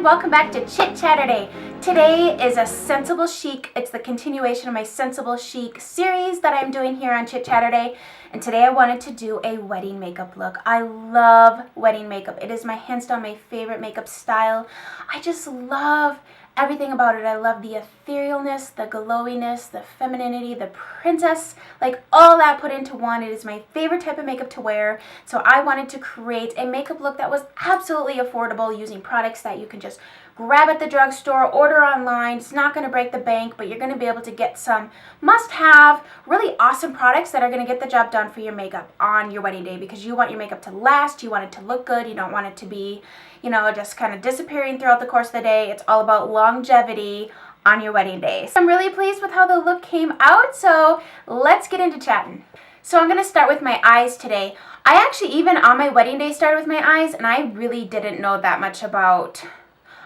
welcome back to Chit-Chaturday. Today is a Sensible Chic. It's the continuation of my Sensible Chic series that I'm doing here on Chit-Chaturday. And today I wanted to do a wedding makeup look. I love wedding makeup. It is my hands down my favorite makeup style. I just love everything about it. I love the etherealness, the glowiness, the femininity, the princess, like all that put into one. It is my favorite type of makeup to wear. So I wanted to create a makeup look that was absolutely affordable using products that you can just grab at the drugstore, order online. It's not going to break the bank, but you're going to be able to get some must-have, really awesome products that are going to get the job done for your makeup on your wedding day, because you want your makeup to last, you want it to look good, you don't want it to be, you know, just kind of disappearing throughout the course of the day. It's all about longevity on your wedding day. So I'm really pleased with how the look came out, so let's get into chatting. So I'm going to start with my eyes today. I actually, even on my wedding day, started with my eyes, and I really didn't know that much about...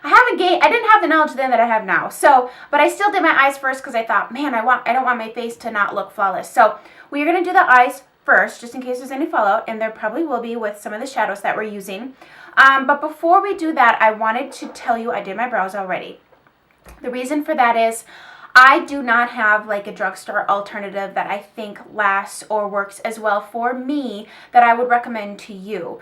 I didn't have the knowledge then that I have now. So, but I still did my eyes first because I thought, man, I don't want my face to not look flawless. So we're going to do the eyes first, just in case there's any fallout, and there probably will be with some of the shadows that we're using. But before we do that, I wanted to tell you I did my brows already. The reason for that is I do not have like a drugstore alternative that I think lasts or works as well for me that I would recommend to you.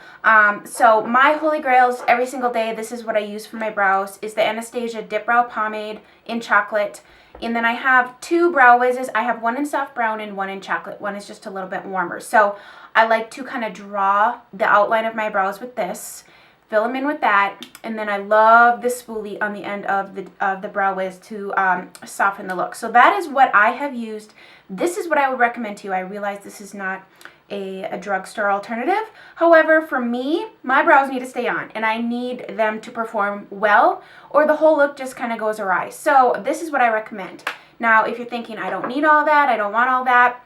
So my holy grails every single day, this is what I use for my brows, is the Anastasia Dip Brow Pomade in chocolate. And then I have two brow wizzes. I have one in soft brown and one in chocolate. One is just a little bit warmer. So I like to kind of draw the outline of my brows with this. Fill them in with that, and then I love the spoolie on the end of the brow wiz to soften the look. So that is what I have used. This is what I would recommend to you. I realize this is not a drugstore alternative. However, for me, my brows need to stay on, and I need them to perform well, or the whole look just kind of goes awry. So this is what I recommend. Now, if you're thinking, I don't need all that, I don't want all that,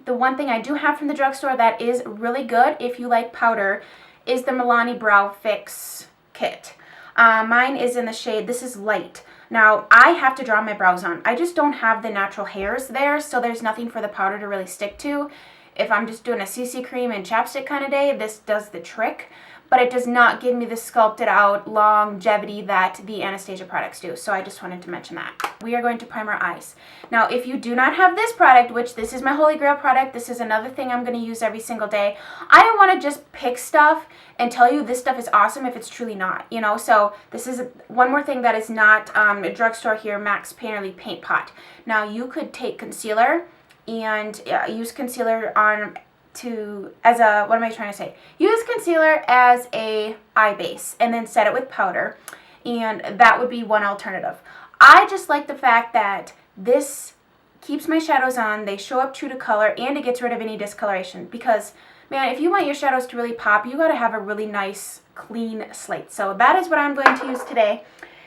the one thing I do have from the drugstore that is really good if you like powder is the Milani Brow Fix Kit. Mine is in the shade, this is light. Now, I have to draw my brows on. I just don't have the natural hairs there, so there's nothing for the powder to really stick to. If I'm just doing a CC cream and chapstick kind of day, this does the trick, but it does not give me the sculpted out longevity that the Anastasia products do. So I just wanted to mention that. We are going to prime our eyes. Now, if you do not have this product, which this is my holy grail product, this is another thing I'm going to use every single day. I don't want to just pick stuff and tell you this stuff is awesome if it's truly not, you know. So this is one more thing that is not a drugstore here, Max Painterly Paint Pot. Now, you could take concealer and use concealer use concealer as a eye base and then set it with powder, and that would be one alternative. I just like the fact that this keeps my shadows on, they show up true to color, and it gets rid of any discoloration, because man, if you want your shadows to really pop, you got to have a really nice clean slate. So that is what I'm going to use today,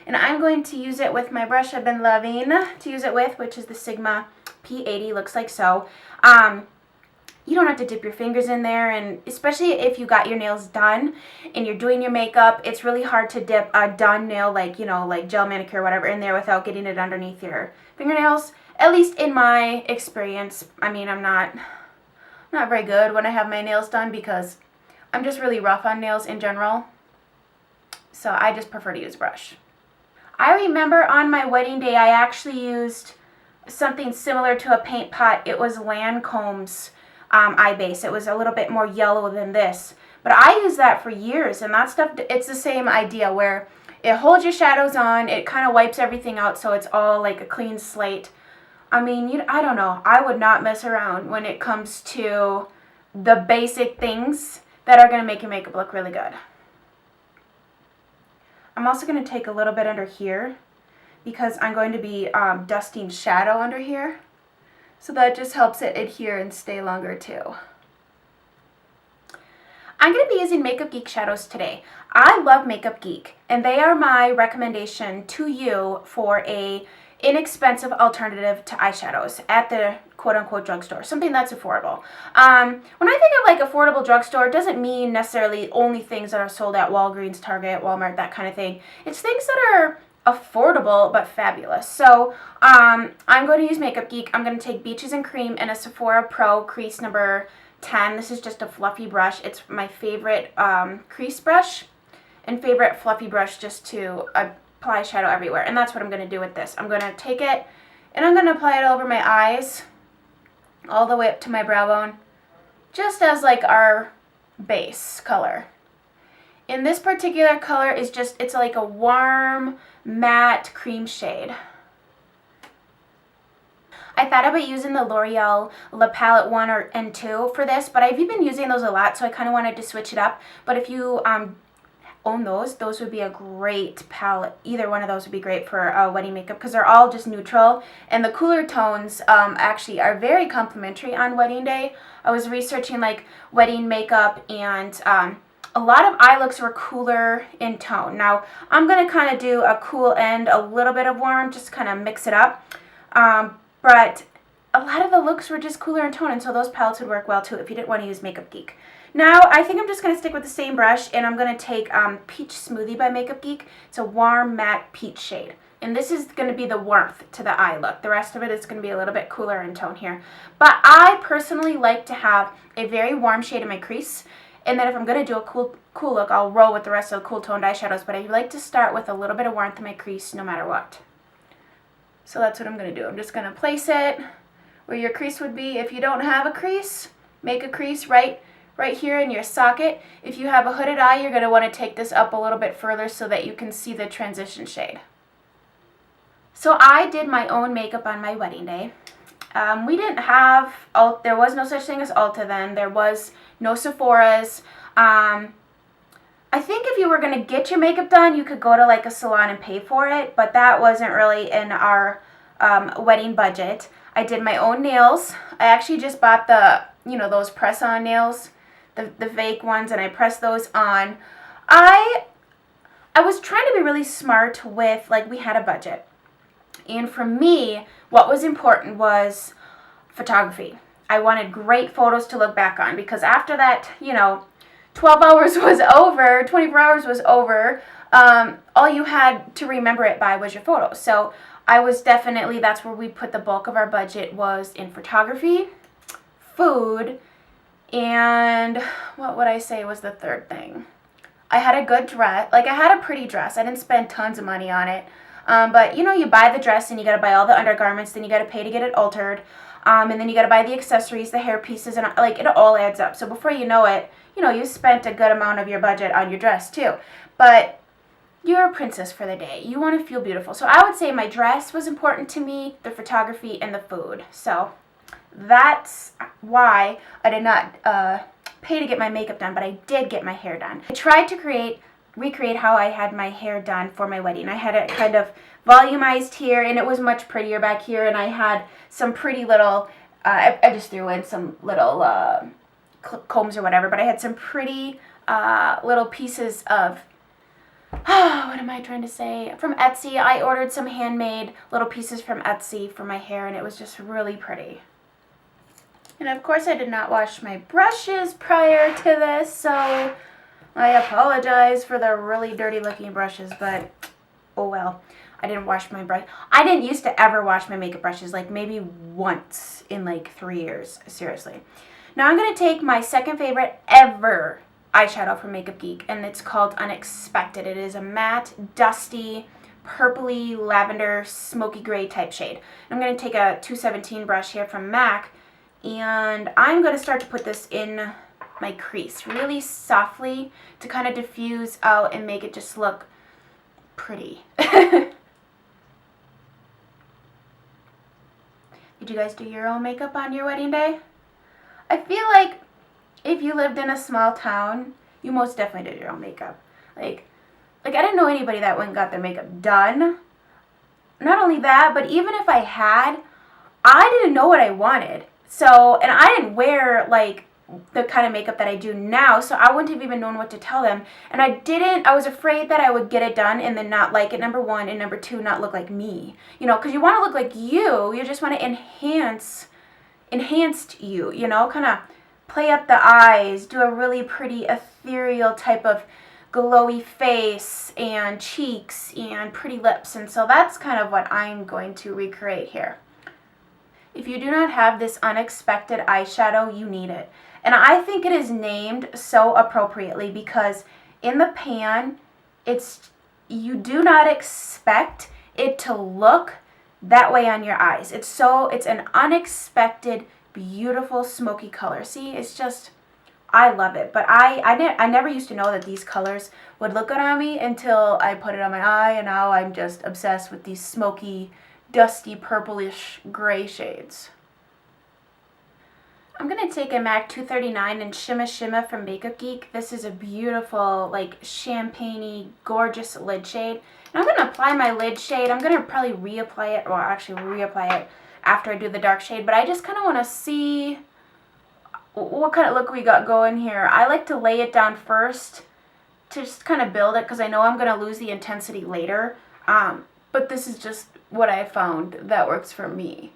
and I'm going to use it with my brush I've been loving to use it with, which is the Sigma P80, looks like so. You don't have to dip your fingers in there, and especially if you got your nails done and you're doing your makeup, it's really hard to dip a done nail, like, you know, like gel manicure or whatever, in there without getting it underneath your fingernails. At least in my experience. I mean, I'm not very good when I have my nails done because I'm just really rough on nails in general. So I just prefer to use a brush. I remember on my wedding day, I actually used something similar to a paint pot. It was Lancome's eye base. It was a little bit more yellow than this, but I used that for years, and that stuff, it's the same idea where it holds your shadows on, it kind of wipes everything out, so it's all like a clean slate. I mean, I don't know, I would not mess around when it comes to the basic things that are going to make your makeup look really good. I'm also going to take a little bit under here because I'm going to be dusting shadow under here. So that just helps it adhere and stay longer too. I'm going to be using Makeup Geek shadows today. I love Makeup Geek, and they are my recommendation to you for a inexpensive alternative to eyeshadows at the quote-unquote drugstore, something that's affordable. When I think of like affordable drugstore, it doesn't mean necessarily only things that are sold at Walgreens, Target, Walmart, that kind of thing. It's things that are affordable but fabulous. So I'm going to use Makeup Geek. I'm going to take Beaches and Cream and a Sephora Pro crease number 10. This is just a fluffy brush. It's my favorite crease brush. and favorite fluffy brush just to apply shadow everywhere. And that's what I'm going to do with this. I'm going to take it and I'm going to apply it over my eyes all the way up to my brow bone, just as like our base color. And this particular color is just, it's like a warm matte cream shade. I thought about using the L'Oreal La Palette 1 and 2 for this, but I've been using those a lot, so I kind of wanted to switch it up. But if you own those would be a great palette. Either one of those would be great for wedding makeup because they're all just neutral, and the cooler tones actually are very complimentary on wedding day. I was researching like wedding makeup, and a lot of eye looks were cooler in tone. Now I'm going to kind of do a cool and a little bit of warm, just kind of mix it up. But a lot of the looks were just cooler in tone, and so those palettes would work well too if you didn't want to use Makeup Geek. Now, I think I'm just going to stick with the same brush, and I'm going to take Peach Smoothie by Makeup Geek. It's a warm matte peach shade. And this is going to be the warmth to the eye look. The rest of it is going to be a little bit cooler in tone here. But I personally like to have a very warm shade in my crease. And then if I'm going to do a cool look, I'll roll with the rest of the cool toned eyeshadows. But I like to start with a little bit of warmth in my crease no matter what. So that's what I'm going to do. I'm just going to place it where your crease would be. If you don't have a crease, make a crease right here in your socket. If you have a hooded eye, you're going to want to take this up a little bit further so that you can see the transition shade. So I did my own makeup on my wedding day. We didn't have, there was no such thing as Ulta then. There was no Sephora's. I think if you were going to get your makeup done, you could go to like a salon and pay for it, but that wasn't really in our wedding budget. I did my own nails. I actually just bought the, those press-on nails, the fake ones, and I pressed those on. I was trying to be really smart with, like, we had a budget. And for me, what was important was photography. I wanted great photos to look back on because after that, 12 hours was over, 24 hours was over, all you had to remember it by was your photos. So I was definitely, that's where we put the bulk of our budget was in photography, food, and what would I say was the third thing? I had a good dress, I had a pretty dress. I didn't spend tons of money on it. But you buy the dress and you got to buy all the undergarments, then you got to pay to get it altered. And then you got to buy the accessories, the hair pieces, and it all adds up. So before you know it, you spent a good amount of your budget on your dress too. But you're a princess for the day. You want to feel beautiful. So I would say my dress was important to me, the photography, and the food. So that's why I did not pay to get my makeup done, but I did get my hair done. I tried to recreate how I had my hair done for my wedding. I had it kind of volumized here, and it was much prettier back here, and I had some pretty little, I just threw in some little combs or whatever, but I had some pretty little pieces of, what am I trying to say, from Etsy. I ordered some handmade little pieces from Etsy for my hair, and it was just really pretty. And of course I did not wash my brushes prior to this, so I apologize for the really dirty looking brushes, but oh well. I didn't wash my brush. I didn't used to ever wash my makeup brushes, like maybe once in like 3 years, seriously. Now I'm going to take my second favorite ever eyeshadow from Makeup Geek, and it's called Unexpected. It is a matte, dusty, purpley, lavender, smoky gray type shade. I'm going to take a 217 brush here from MAC, and I'm going to start to put this in my crease really softly to kind of diffuse out and make it just look pretty. Did you guys do your own makeup on your wedding day? I feel like if you lived in a small town, you most definitely did your own makeup. Like I didn't know anybody that went and got their makeup done. Not only that, but even if I had, I didn't know what I wanted. So, and I didn't wear like the kind of makeup that I do now, so I wouldn't have even known what to tell them. And I was afraid that I would get it done and then not like it, number one, and number two, not look like me. Because you want to look like you just want to enhanced you, kind of play up the eyes, do a really pretty ethereal type of glowy face and cheeks and pretty lips. And so that's kind of what I'm going to recreate here. If you do not have this Unexpected eyeshadow, you need it. And I think it is named so appropriately because in the pan, you do not expect it to look that way on your eyes. It's an unexpected, beautiful, smoky color. See, it's just, I love it. But I never used to know that these colors would look good on me until I put it on my eye, and now I'm just obsessed with these smoky, dusty, purplish gray shades. I'm going to take a MAC 239 and Shimma Shimma from Makeup Geek. This is a beautiful, like, champagne-y, gorgeous lid shade. And I'm going to apply my lid shade. I'm going to probably reapply it, or actually reapply it after I do the dark shade. But I just kind of want to see what kind of look we got going here. I like to lay it down first to just kind of build it, because I know I'm going to lose the intensity later. But this is just what I found that works for me.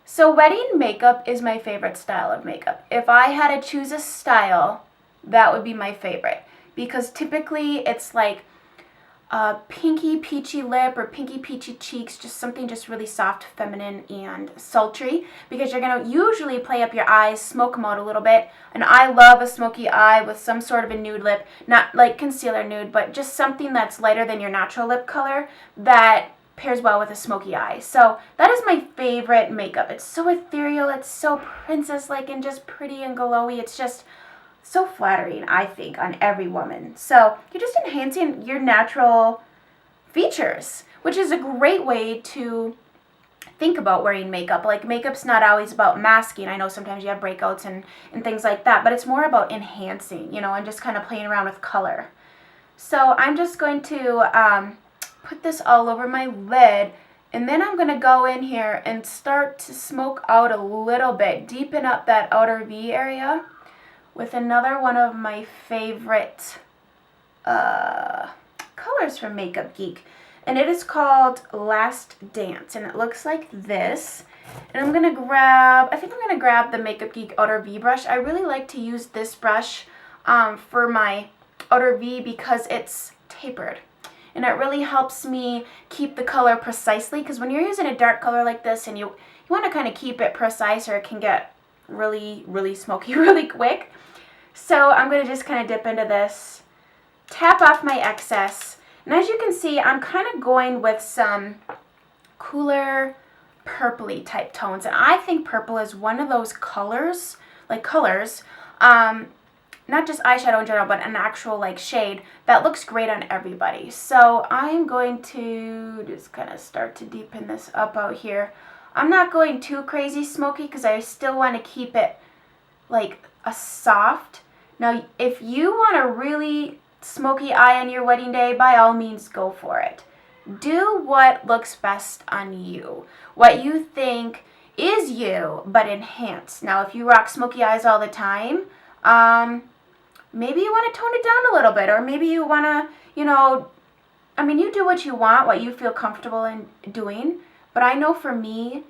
So wedding makeup is my favorite style of makeup. If I had to choose a style, that would be my favorite. Because typically it's like a pinky peachy lip or pinky peachy cheeks, just something just really soft, feminine, and sultry. Because you're going to usually play up your eyes, smoke them out a little bit. And I love a smoky eye with some sort of a nude lip. Not like concealer nude, but just something that's lighter than your natural lip color that pairs well with a smoky eye. So that is my favorite makeup. It's so ethereal, it's so princess-like and just pretty and glowy. It's just so flattering, I think, on every woman. So you're just enhancing your natural features, which is a great way to think about wearing makeup. Like, makeup's not always about masking. I know sometimes you have breakouts and things like that, but it's more about enhancing, and just kind of playing around with color. So I'm just going to put this all over my lid, and then I'm going to go in here and start to smoke out a little bit, deepen up that outer V area with another one of my favorite colors from Makeup Geek, and it is called Last Dance, and it looks like this. And I think I'm going to grab the Makeup Geek Outer V brush. I really like to use this brush for my outer V because it's tapered. And it really helps me keep the color precisely, because when you're using a dark color like this and you want to kind of keep it precise, or it can get really, really smoky really quick. So I'm going to just kind of dip into this, tap off my excess. And as you can see, I'm kind of going with some cooler purpley type tones. And I think purple is one of those colors, not just eyeshadow in general, but an actual shade that looks great on everybody. So I'm going to just kind of start to deepen this up out here. I'm not going too crazy smoky because I still want to keep it like a soft. Now, if you want a really smoky eye on your wedding day, by all means go for it. Do what looks best on you. What you think is you, but enhanced. Now, if you rock smoky eyes all the time, maybe you want to tone it down a little bit, or maybe you want to, you do what you want, what you feel comfortable in doing. But I know for me,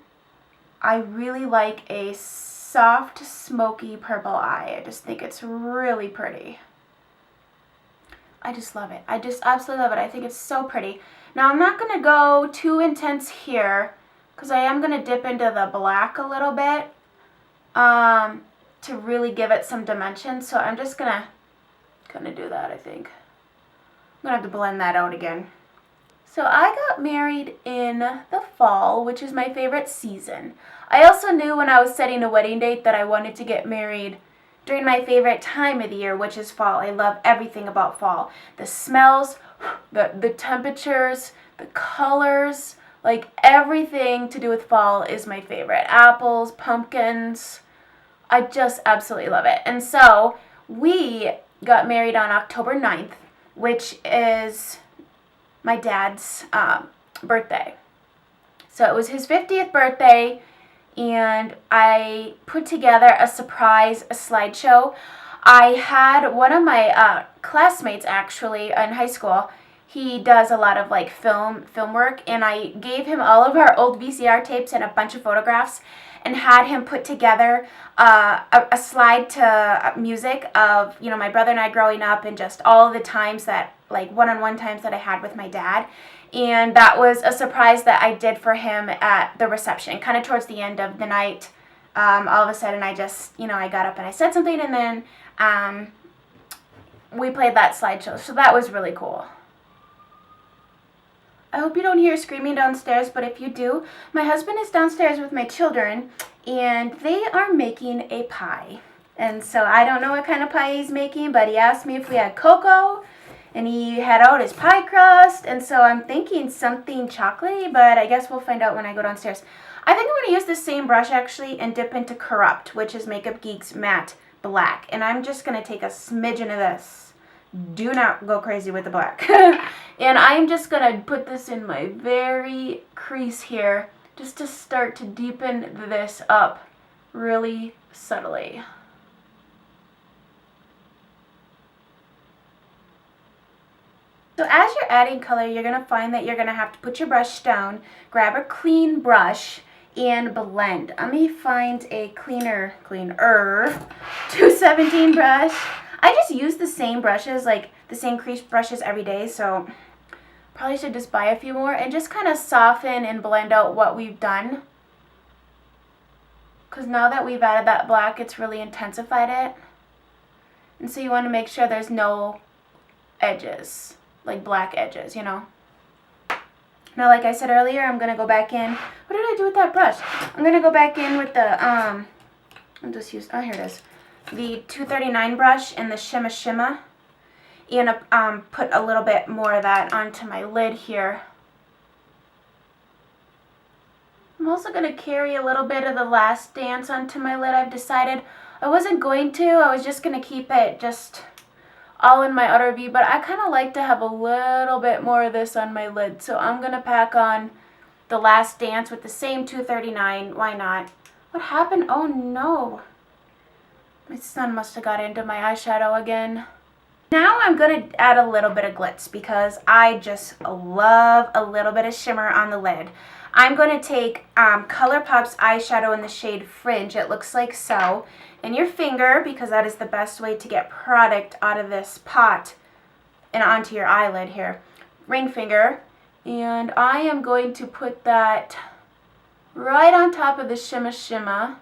I really like a soft, smoky purple eye. I just think it's really pretty. I just love it. I just absolutely love it. I think it's so pretty. Now, I'm not going to go too intense here because I am going to dip into the black a little bit to really give it some dimension. So I'm just going to do that, I think. I'm going to have to blend that out again. So I got married in the fall, which is my favorite season. I also knew when I was setting a wedding date that I wanted to get married during my favorite time of the year, which is fall. I love everything about fall. The smells, the temperatures, the colors, everything to do with fall is my favorite. Apples, pumpkins, I just absolutely love it. And so we got married on October 9th, which is my dad's birthday. So it was his 50th birthday, and I put together a slideshow. I had one of my classmates, actually, in high school. He does a lot of film work, and I gave him all of our old VCR tapes and a bunch of photographs, and had him put together a slide to music of my brother and I growing up, and just all the times that one-on-one times that I had with my dad. And that was a surprise that I did for him at the reception, kind of towards the end of the night. All of a sudden, I just, I got up and I said something, and then we played that slideshow. So that was really cool. I hope you don't hear screaming downstairs, but if you do, my husband is downstairs with my children, and they are making a pie. And so I don't know what kind of pie he's making, but he asked me if we had cocoa, and he had out his pie crust, and so I'm thinking something chocolatey, but I guess we'll find out when I go downstairs. I think I'm going to use the same brush, actually, and dip into Corrupt, which is Makeup Geek's Matte Black. And I'm just going to take a smidgen of this. Do not go crazy with the black. And I'm just going to put this in my very crease here, just to start to deepen this up really subtly. So as you're adding color, you're going to find that you're going to have to put your brush down, grab a clean brush, and blend. Let me find a cleaner 217 brush. I just use the same brushes, like the same crease brushes every day, so probably should just buy a few more and just kind of soften and blend out what we've done. Because now that we've added that black, it's really intensified it. And so you want to make sure there's no edges, like black edges, you know. Now, like I said earlier, I'm going to go back in. What did I do with that brush? I'm going to go back in with the, I'll just use, oh, here it is. The 239 brush and the Shimma Shimma. And put a little bit more of that onto my lid here. I'm also going to carry a little bit of the Last Dance onto my lid. I've decided I wasn't going to. I was just going to keep it just all in my outer V, but I kind of like to have a little bit more of this on my lid. So I'm going to pack on the Last Dance with the same 239. Why not? What happened? Oh no. My son must have got into my eyeshadow again. Now I'm going to add a little bit of glitz because I just love a little bit of shimmer on the lid. I'm going to take ColourPop's eyeshadow in the shade Fringe. It looks like so. In your finger, because that is the best way to get product out of this pot and onto your eyelid here. Ring finger. And I am going to put that right on top of the Shimma Shimma.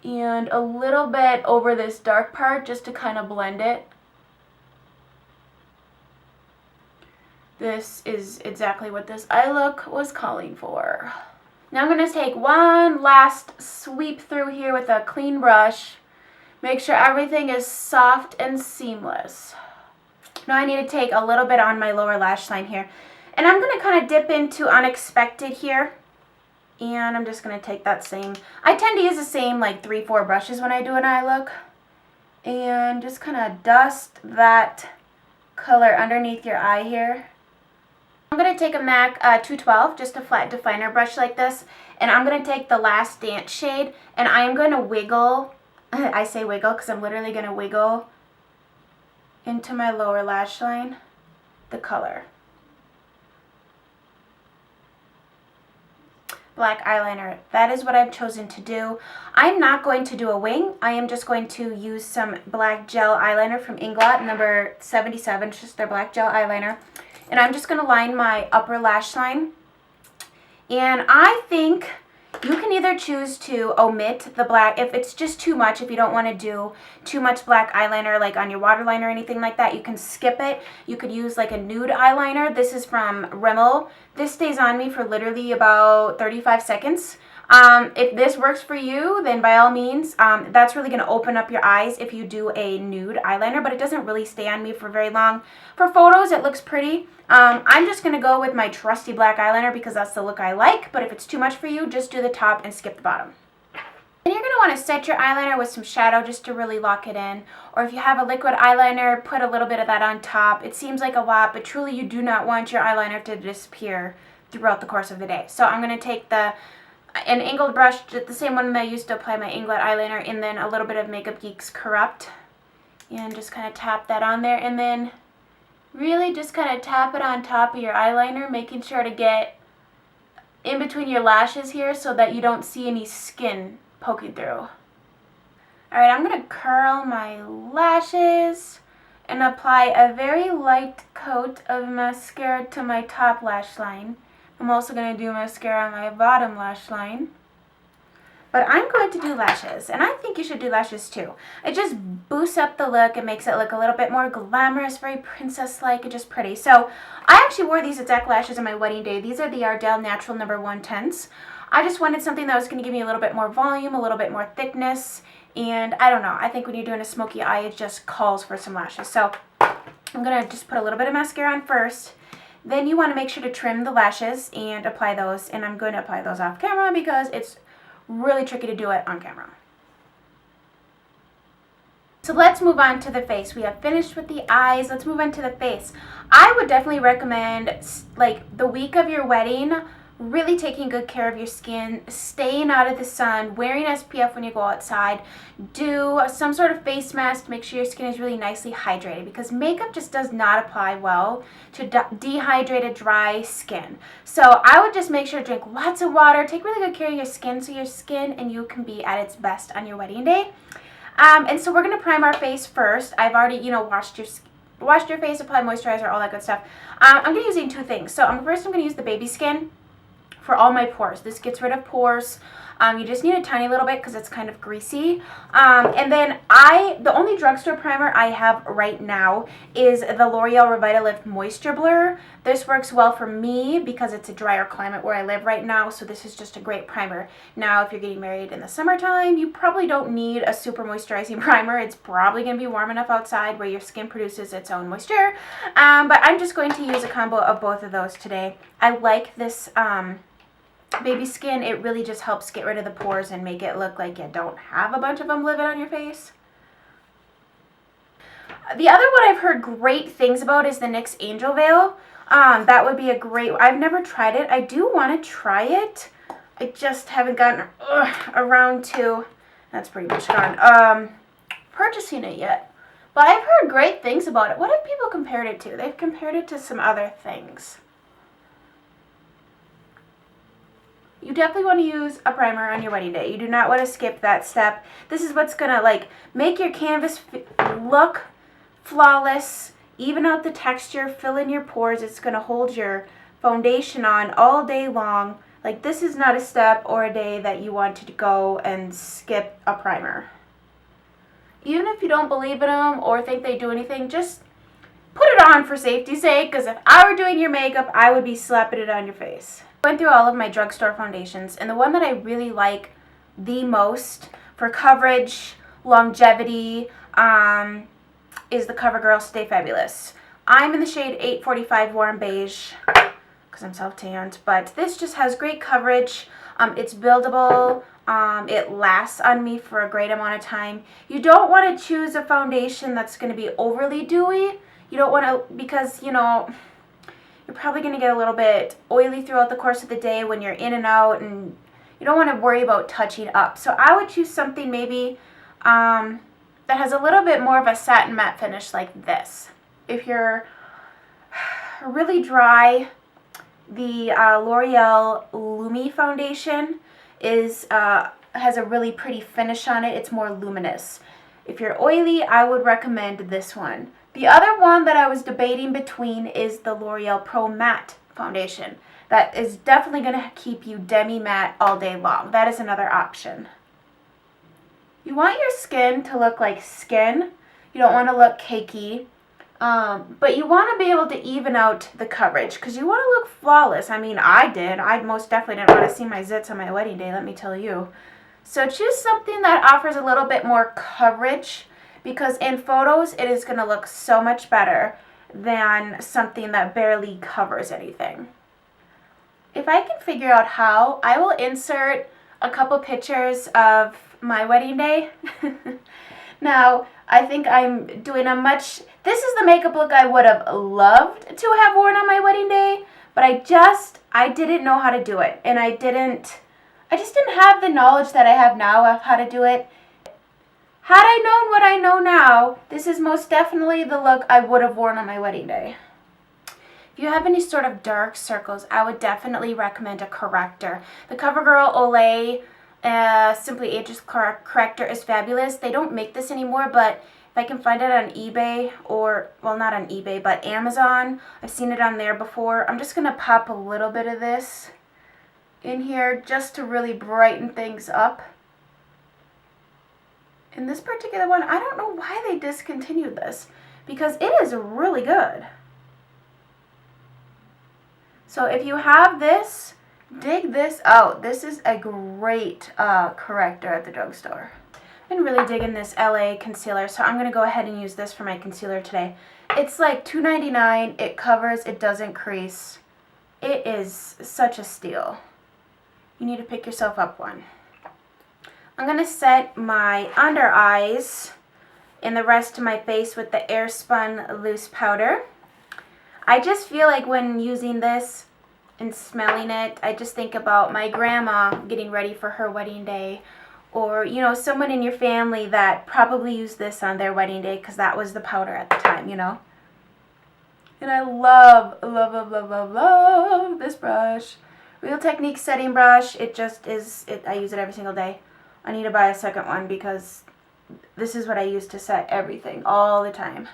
And a little bit over this dark part just to kind of blend it. This is exactly what this eye look was calling for. Now I'm going to take one last sweep through here with a clean brush. Make sure everything is soft and seamless. Now I need to take a little bit on my lower lash line here. And I'm going to kind of dip into Unexpected here. And I'm just going to take that same, I tend to use the same like 3-4 brushes when I do an eye look. And just kind of dust that color underneath your eye here. I'm going to take a MAC 212, just a flat definer brush like this, and I'm going to take the Last Dance shade, and I am going to wiggle, I say wiggle because I'm literally going to wiggle into my lower lash line the color. Black eyeliner, that is what I've chosen to do. I'm not going to do a wing. I am just going to use some black gel eyeliner from Inglot, number 77, it's just their black gel eyeliner. And I'm just going to line my upper lash line. And I think you can either choose to omit the black, if it's just too much, if you don't want to do too much black eyeliner like on your waterline or anything like that, you can skip it. You could use like a nude eyeliner. This is from Rimmel. This stays on me for literally about 35 seconds. If this works for you, then by all means, that's really going to open up your eyes if you do a nude eyeliner, but it doesn't really stay on me for very long. For photos, it looks pretty. I'm just going to go with my trusty black eyeliner because that's the look I like, but if it's too much for you, just do the top and skip the bottom. Then you're going to want to set your eyeliner with some shadow just to really lock it in. Or if you have a liquid eyeliner, put a little bit of that on top. It seems like a lot, but truly you do not want your eyeliner to disappear throughout the course of the day. So I'm going to take an angled brush, the same one that I used to apply my Inglot eyeliner, and then a little bit of Makeup Geek's Corrupt. And just kind of tap that on there, and then really just kind of tap it on top of your eyeliner, making sure to get in between your lashes here so that you don't see any skin poking through. Alright, I'm going to curl my lashes and apply a very light coat of mascara to my top lash line. I'm also going to do mascara on my bottom lash line. But I'm going to do lashes, and I think you should do lashes too. It just boosts up the look. It makes it look a little bit more glamorous, very princess-like, and just pretty. So I actually wore these exact lashes on my wedding day. These are the Ardell Natural No. 110s. I just wanted something that was going to give me a little bit more volume, a little bit more thickness, and I don't know. I think when you're doing a smoky eye, it just calls for some lashes. So I'm going to just put a little bit of mascara on first. Then you want to make sure to trim the lashes and apply those, and I'm going to apply those off camera because it's really tricky to do it on camera. So let's move on to the face. We have finished with the eyes. Let's move on to the face. I would definitely recommend, like, the week of your wedding, really taking good care of your skin, staying out of the sun, wearing SPF when you go outside, do some sort of face mask to make sure your skin is really nicely hydrated, because makeup just does not apply well to dehydrated, dry skin. So I would just make sure to drink lots of water, take really good care of your skin so your skin and you can be at its best on your wedding day. And so we're going to prime our face first. I've already, washed your face, apply moisturizer, all that good stuff. I'm going to be using two things. So first I'm going to use the baby skin for all my pores. This gets rid of pores. You just need a tiny little bit because it's kind of greasy. And then the only drugstore primer I have right now is the L'Oreal Revitalift Moisture Blur. This works well for me because it's a drier climate where I live right now, so this is just a great primer. Now, if you're getting married in the summertime, you probably don't need a super moisturizing primer. It's probably going to be warm enough outside where your skin produces its own moisture. But I'm just going to use a combo of both of those today. I like this baby skin. It really just helps get rid of the pores and make it look like you don't have a bunch of them living on your face. The other one I've heard great things about is the NYX Angel Veil. That would be a great, I've never tried it. I do want to try it. I just haven't gotten around to, that's pretty much gone, purchasing it yet. But I've heard great things about it. What have people compared it to? They've compared it to some other things. You definitely want to use a primer on your wedding day. You do not want to skip that step. This is what's going to make your canvas look flawless, even out the texture, fill in your pores. It's going to hold your foundation on all day long. Like, this is not a step or a day that you want to go and skip a primer. Even if you don't believe in them or think they do anything, just put it on for safety's sake, because if I were doing your makeup, I would be slapping it on your face. I went through all of my drugstore foundations, and the one that I really like the most for coverage, longevity, is the CoverGirl Stay Fabulous. I'm in the shade 845 Warm Beige because I'm self-tanned, but this just has great coverage. It's buildable. It lasts on me for a great amount of time. You don't want to choose a foundation that's going to be overly dewy. You don't want to, because, you're probably going to get a little bit oily throughout the course of the day when you're in and out, and you don't want to worry about touching up. So I would choose something maybe that has a little bit more of a satin matte finish like this. If you're really dry, the L'Oreal Lumi foundation has a really pretty finish on it. It's more luminous. If you're oily, I would recommend this one. The other one that I was debating between is the L'Oreal Pro Matte foundation. That is definitely going to keep you demi-matte all day long. That is another option. You want your skin to look like skin. You don't want to look cakey. But you want to be able to even out the coverage because you want to look flawless. I mean, I did. I most definitely didn't want to see my zits on my wedding day, let me tell you. So choose something that offers a little bit more coverage, because in photos it is going to look so much better than something that barely covers anything. If I can figure out how, I will insert a couple pictures of my wedding day. Now, I think I'm doing this is the makeup look I would have loved to have worn on my wedding day, but I didn't know how to do it, and I just didn't have the knowledge that I have now of how to do it. Had I known what I know now, this is most definitely the look I would have worn on my wedding day. If you have any sort of dark circles, I would definitely recommend a corrector. The CoverGirl Olay Simply Ageless Corrector is fabulous. They don't make this anymore, but if I can find it on eBay, or, well, not on eBay, but Amazon, I've seen it on there before. I'm just going to pop a little bit of this in here just to really brighten things up. And this particular one, I don't know why they discontinued this because it is really good. So if you have this, dig this out. This is a great corrector at the drugstore. I've been really digging this LA concealer, so I'm going to go ahead and use this for my concealer today. It's like $2.99. It covers, it doesn't crease. It is such a steal. You need to pick yourself up one. I'm going to set my under eyes and the rest of my face with the Airspun loose powder. I just feel like when using this and smelling it, I just think about my grandma getting ready for her wedding day, or, you know, someone in your family that probably used this on their wedding day because that was the powder at the time, you know. And I love, love, love, love, love, love this brush. Real Technique setting brush. It just is, I use it every single day. I need to buy a second one because this is what I use to set everything all the time.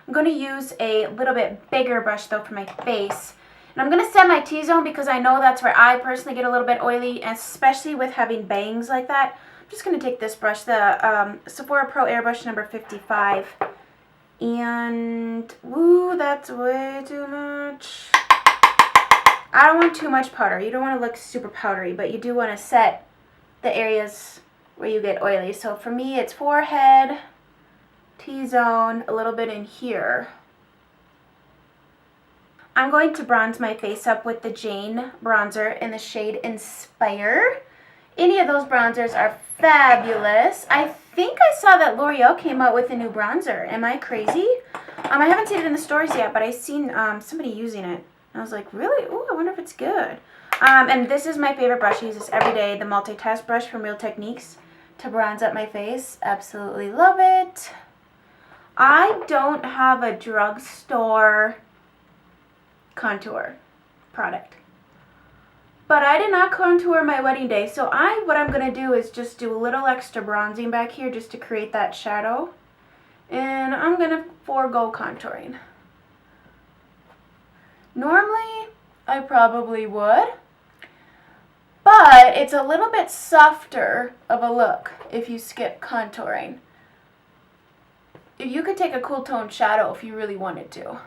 I'm going to use a little bit bigger brush though for my face. And I'm going to set my T-zone because I know that's where I personally get a little bit oily, especially with having bangs like that. I'm just going to take this brush, the Sephora Pro Airbrush number 55. And, woo, that's way too much. I don't want too much powder. You don't want to look super powdery, but you do want to set the areas where you get oily. So for me, it's forehead, T-zone, a little bit in here. I'm going to bronze my face up with the Jane bronzer in the shade Inspire. Any of those bronzers are fabulous. I think I saw that L'Oreal came out with a new bronzer. Am I crazy? I haven't seen it in the stores yet, but I've seen somebody using it. I was like, really? Ooh, I wonder if it's good. And this is my favorite brush. I use this every day, the Multitask brush from Real Techniques to bronze up my face. Absolutely love it. I don't have a drugstore contour product, but I did not contour my wedding day. So what I'm going to do is just do a little extra bronzing back here just to create that shadow. And I'm going to forego contouring. Normally, I probably would, but it's a little bit softer of a look if you skip contouring. If you could take a cool tone shadow if you really wanted to.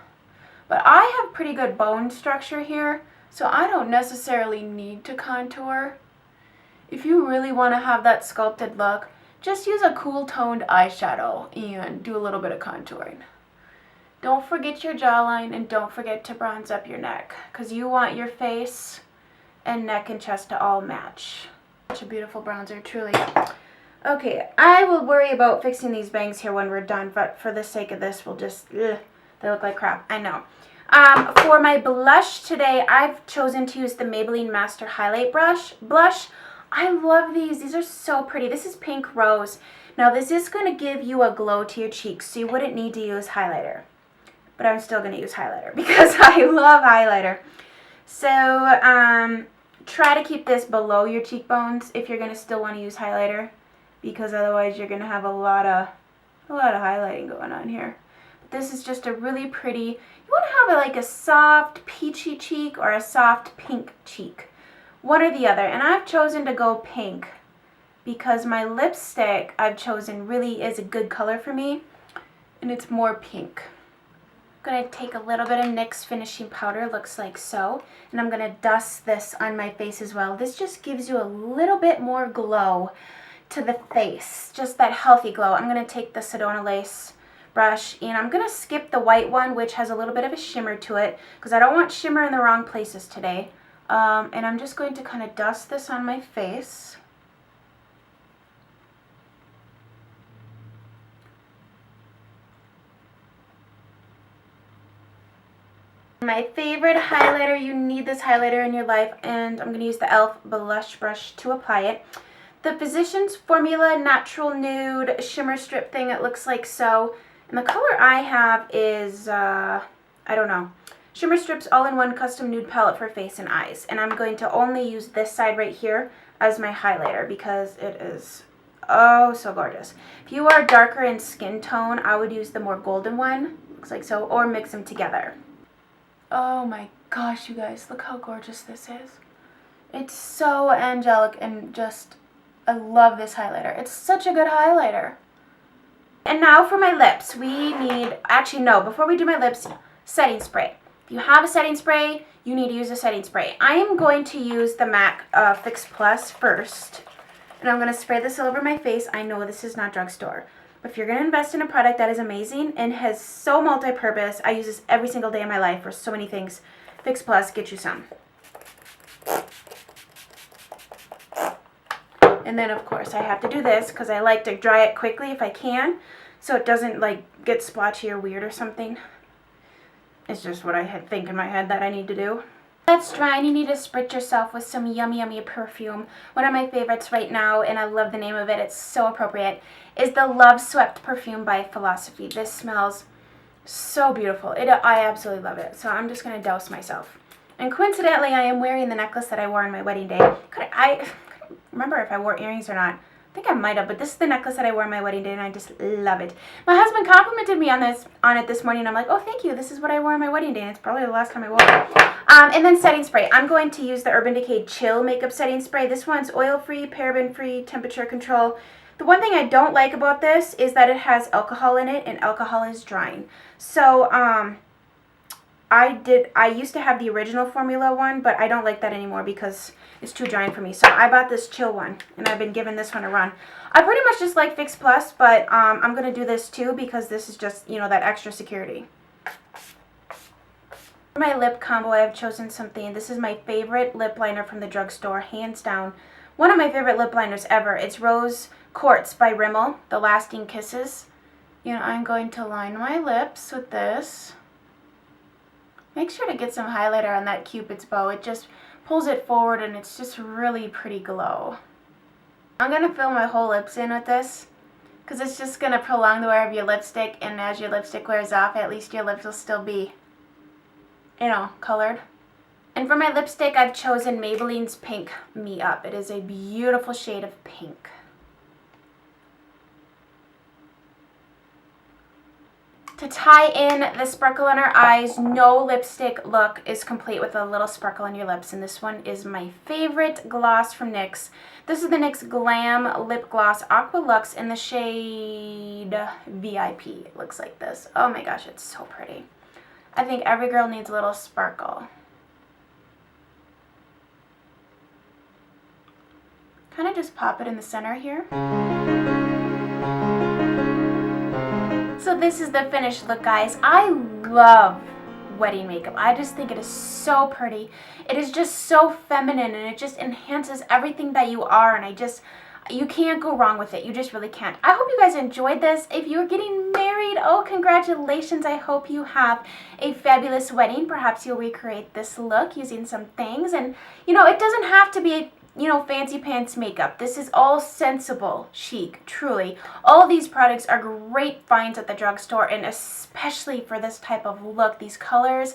But I have pretty good bone structure here, so I don't necessarily need to contour. If you really want to have that sculpted look, just use a cool toned eyeshadow and do a little bit of contouring. Don't forget your jawline and don't forget to bronze up your neck because you want your face and neck and chest to all match. Such a beautiful bronzer, truly. Okay, I will worry about fixing these bangs here when we're done, but for the sake of this, we'll just, they look like crap, I know. For my blush today, I've chosen to use the Maybelline Master Highlight Blush. I love these. These are so pretty. This is Pink Rose. Now, this is going to give you a glow to your cheeks, so you wouldn't need to use highlighter. But I'm still going to use highlighter because I love highlighter. So, try to keep this below your cheekbones if you're going to still want to use highlighter, because otherwise you're going to have a lot of highlighting going on here. But this is just a really pretty, you want to have like a soft peachy cheek or a soft pink cheek. One or the other. And I've chosen to go pink because my lipstick I've chosen really is a good color for me, and it's more pink. I'm going to take a little bit of NYX finishing powder, looks like so, and I'm going to dust this on my face as well. This just gives you a little bit more glow to the face, just that healthy glow. I'm going to take the Sedona Lace brush, and I'm going to skip the white one, which has a little bit of a shimmer to it, because I don't want shimmer in the wrong places today. And I'm just going to kind of dust this on my face. My favorite highlighter, you need this highlighter in your life, and I'm going to use the e.l.f. blush brush to apply it. The Physicians Formula Natural Nude Shimmer Strip thing, it looks like so. And the color I have is, I don't know. Shimmer Strips All-in-One Custom Nude Palette for Face and Eyes. And I'm going to only use this side right here as my highlighter because it is, oh, so gorgeous. If you are darker in skin tone, I would use the more golden one, looks like so, or mix them together. Oh my gosh, you guys, look how gorgeous this is. It's so angelic and just I love this highlighter. It's such a good highlighter. And now for my lips, we need, actually no, before we do my lips, setting spray. If you have a setting spray, you need to use a setting spray. I am going to use the MAC Fix Plus first. And I'm going to spray this all over my face. I know this is not drugstore. But if you're going to invest in a product that is amazing and has so multi-purpose, I use this every single day of my life for so many things. Fix Plus, get you some. And then, of course, I have to do this because I like to dry it quickly if I can, so it doesn't, like, get splotchy or weird or something. It's just what I think in my head that I need to do. That's dry, and you need to spritz yourself with some yummy, yummy perfume. One of my favorites right now, and I love the name of it, it's so appropriate, is the Love Swept Perfume by Philosophy. This smells so beautiful. I absolutely love it. So I'm just going to douse myself. And coincidentally, I am wearing the necklace that I wore on my wedding day. I remember if I wore earrings or not. I think I might have, but this is the necklace that I wore on my wedding day, and I just love it. My husband complimented me on it this morning. I'm like, oh, thank you. This is what I wore on my wedding day, and it's probably the last time I wore it. And then setting spray. I'm going to use the Urban Decay Chill Makeup Setting Spray. This one's oil-free, paraben-free, temperature control. The one thing I don't like about this is that it has alcohol in it, and alcohol is drying. So, I used to have the original formula one, but I don't like that anymore because it's too drying for me. So I bought this chill one, and I've been giving this one a run. I pretty much just like Fix Plus, but I'm going to do this too because this is just, you know, that extra security. For my lip combo, I have chosen something. This is my favorite lip liner from the drugstore, hands down. One of my favorite lip liners ever. It's Rose Quartz by Rimmel, the Lasting Kisses. You know, I'm going to line my lips with this. Make sure to get some highlighter on that Cupid's bow. It just pulls it forward and it's just really pretty glow. I'm going to fill my whole lips in with this because it's just going to prolong the wear of your lipstick, and as your lipstick wears off, at least your lips will still be, you know, colored. And for my lipstick, I've chosen Maybelline's Pink Me Up. It is a beautiful shade of pink. To tie in the sparkle on our eyes, no lipstick look is complete with a little sparkle on your lips. And this one is my favorite gloss from NYX. This is the NYX Glam Lip Gloss Aqua Luxe in the shade VIP. It looks like this. Oh my gosh, it's so pretty. I think every girl needs a little sparkle. Kind of just pop it in the center here. So this is the finished look, guys. I love wedding makeup. I just think it is so pretty. It is just so feminine, and it just enhances everything that you are, and you can't go wrong with it. You just really can't. I hope you guys enjoyed this. If you're getting married, oh, congratulations. I hope you have a fabulous wedding. Perhaps you'll recreate this look using some things, and you know, it doesn't have to be, you know, fancy pants makeup. This is all sensible chic, truly. All of these products are great finds at the drugstore, and especially for this type of look, these colors,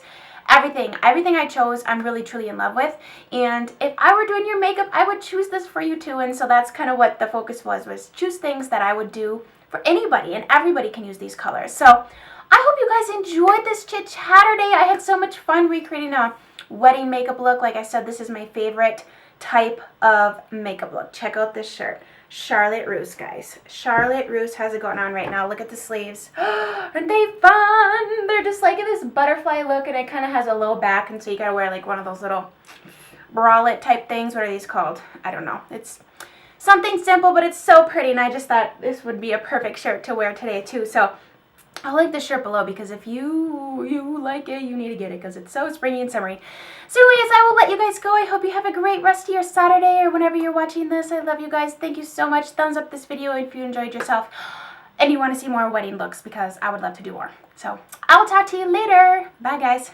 everything I chose, I'm really truly in love with. And if I were doing your makeup, I would choose this for you too. And so that's kind of what the focus was choose things that I would do for anybody, and everybody can use these colors. So I hope you guys enjoyed this Chit-Chaturday. I had so much fun recreating a wedding makeup look. Like I said, this is my favorite type of makeup look. Check out this shirt. Charlotte Russe, guys. Charlotte Russe has it going on right now. Look at the sleeves. Aren't they fun? They're just like this butterfly look, and it kind of has a low back, and so you gotta wear like one of those little bralette type things. What are these called? I don't know. It's something simple, but it's so pretty, and I just thought this would be a perfect shirt to wear today too. So I'll link the shirt below, because if you like it, you need to get it, because it's so springy and summery. So anyways, I will let you guys go. I hope you have a great rest of your Saturday, or whenever you're watching this. I love you guys. Thank you so much. Thumbs up this video if you enjoyed yourself and you want to see more wedding looks, because I would love to do more. So I will talk to you later. Bye, guys.